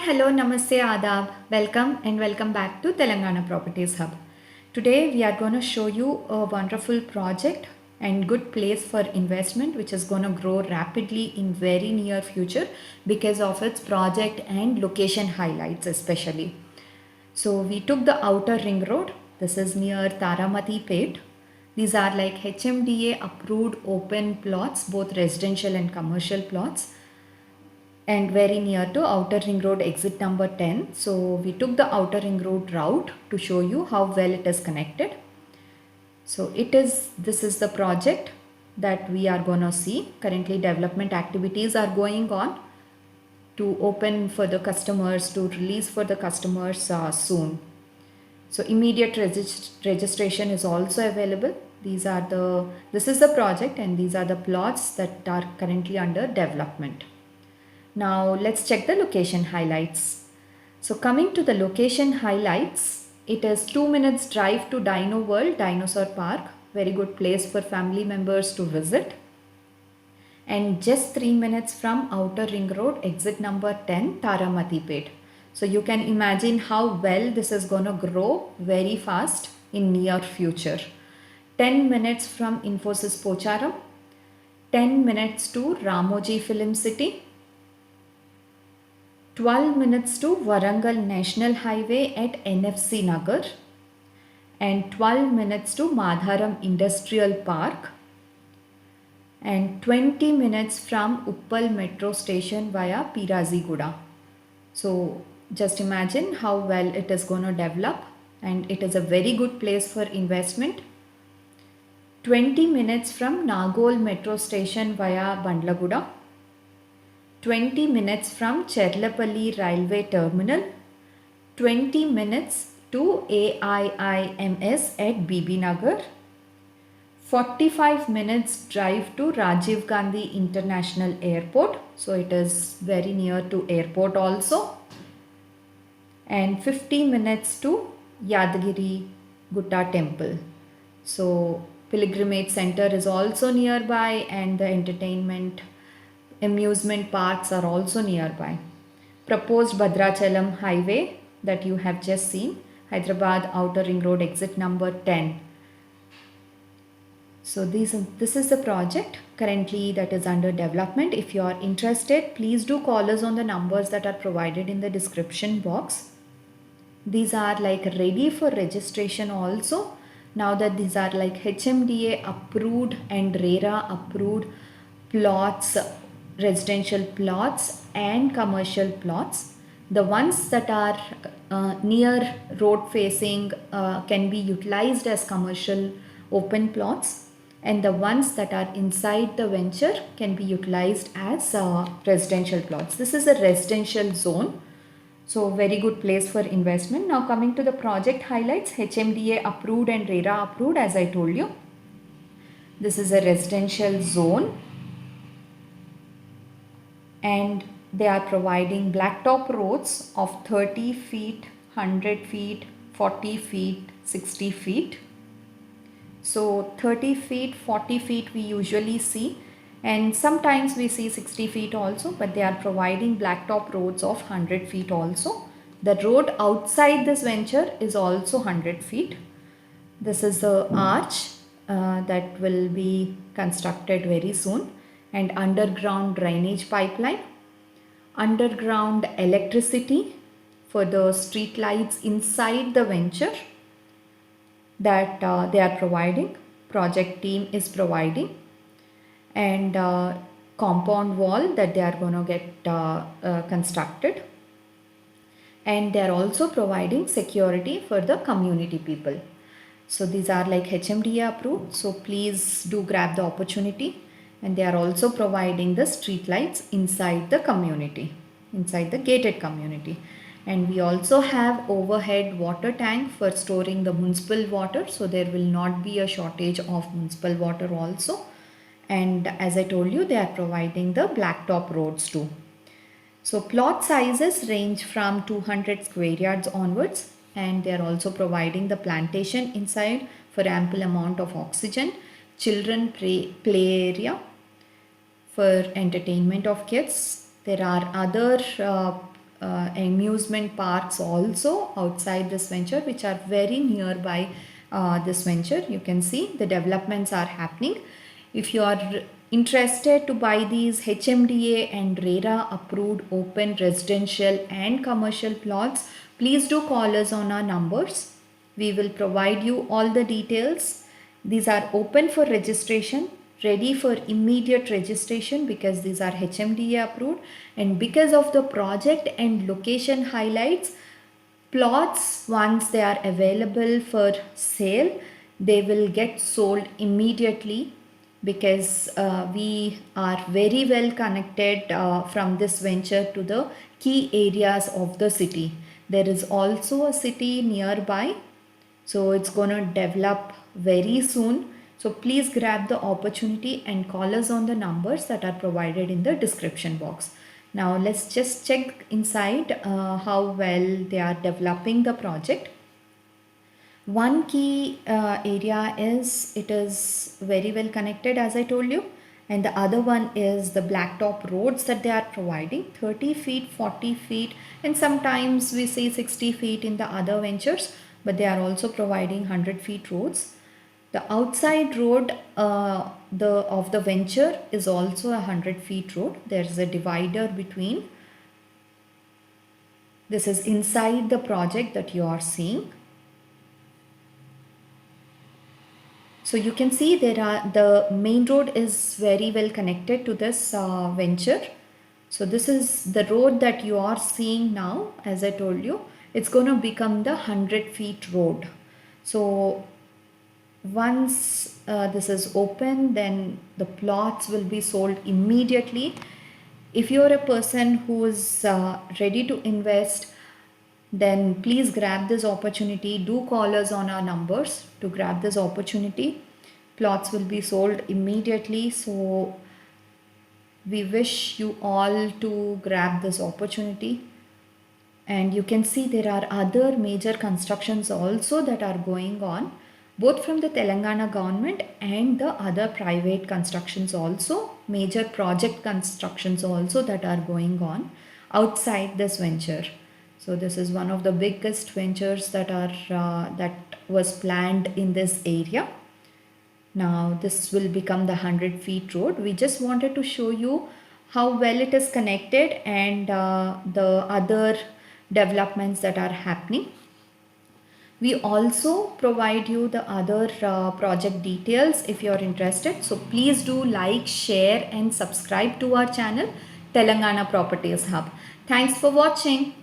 hello, namaste, adab. Welcome back to Telangana Properties Hub. Today we are going to show you a wonderful project and good place for investment which is going to grow rapidly in very near future because of its project and location highlights especially. So we took the outer ring road. This is near Taramati Pet. These are like HMDA approved open plots, both residential and commercial plots, and very near to outer ring road exit number 10. So we took the outer ring road route to show you how well it is connected. So this is the project that we are going to see. Currently development activities are going on to open for the customers, to release for the customers soon. So immediate registration is also available. This is the project and these are the plots that are currently under development. Now let's check the location highlights. So coming to the location highlights, it is 2 minutes drive to Dino World, Dinosaur Park. Very good place for family members to visit. And just 3 minutes from Outer Ring Road, exit number 10, Taramati Pet. So you can imagine how well this is going to grow very fast in near future. 10 minutes from Infosys Pocharam, 10 minutes to Ramoji Film City, 12 minutes to Warangal National Highway at NFC Nagar, and 12 minutes to Madharam Industrial Park, and 20 minutes from Uppal Metro Station via Piraziguda. So just imagine how well it is going to develop, and it is a very good place for investment. 20 minutes from Nagol Metro Station via Bandlaguda, 20 minutes from Cherlapalli Railway Terminal, 20 minutes to AIIMS at BB Nagar, 45 minutes drive to Rajiv Gandhi International Airport, so it is very near to airport also, and 50 minutes to Yadgiri Gutta Temple. So Pilgrimage Center is also nearby and the amusement parks are also nearby. Proposed Bhadrachalam Highway that you have just seen, Hyderabad Outer Ring Road exit number 10. So this is the project currently that is under development. If you are interested, please do call us on the numbers that are provided in the description box. These are like ready for registration also. Now that these are like HMDA approved and RERA approved plots, residential plots and commercial plots. The ones that are near road facing can be utilized as commercial open plots, and the ones that are inside the venture can be utilized as residential plots. This is a residential zone, so very good place for investment. Now coming to the project highlights, HMDA approved and RERA approved, as I told you. This is a residential zone, and they are providing blacktop roads of 30 feet, 100 feet, 40 feet, 60 feet. So 30 feet, 40 feet we usually see, and sometimes we see 60 feet also, but they are providing blacktop roads of 100 feet also. The road outside this venture is also 100 feet. This is the arch that will be constructed very soon, and underground drainage pipeline, underground electricity for the street lights inside the venture that they are providing, project team is providing, and compound wall that they are going to get constructed, and they are also providing security for the community people. So these are like HMDA approved, so please do grab the opportunity. And they are also providing the street lights inside the community, inside the gated community. And we also have overhead water tank for storing the municipal water, so there will not be a shortage of municipal water also. And as I told you, they are providing the blacktop roads too. So plot sizes range from 200 square yards onwards, and they are also providing the plantation inside for ample amount of oxygen, children play area for entertainment of kids. There are other amusement parks also outside this venture, which are very nearby this venture. You can see the developments are happening. If you are interested to buy these HMDA and RERA approved open residential and commercial plots, please do call us on our numbers. We will provide you all the details. These are open for registration, ready for immediate registration because these are HMDA approved, and because of the project and location highlights, plots once they are available for sale, they will get sold immediately because we are very well connected from this venture to the key areas of the city. There is also a city nearby, so it's going to develop very soon. So please grab the opportunity and call us on the numbers that are provided in the description box. Now let's just check inside how well they are developing the project. One key area is it is very well connected, as I told you, and the other one is the blacktop roads that they are providing, 30 feet, 40 feet, and sometimes we see 60 feet in the other ventures, but they are also providing 100 feet roads. The outside road of the venture is also a 100 feet road. There is a divider between. This is inside the project that you are seeing. So you can see the main road is very well connected to this venture. So this is the road that you are seeing now. As I told you, it's going to become the 100 feet road. So once this is open, then the plots will be sold immediately. If you're a person who is ready to invest, then please grab this opportunity. Do call us on our numbers to grab this opportunity. Plots will be sold immediately. So we wish you all to grab this opportunity. And you can see there are other major constructions also that are going on, both from the Telangana government and the other private constructions also, major project constructions also that are going on outside this venture. So this is one of the biggest ventures that was planned in this area. Now this will become the 100 feet road. We just wanted to show you how well it is connected and the other developments that are happening. We also provide you the other project details if you are interested. So please do like, share and subscribe to our channel Telangana Properties Hub. Thanks for watching.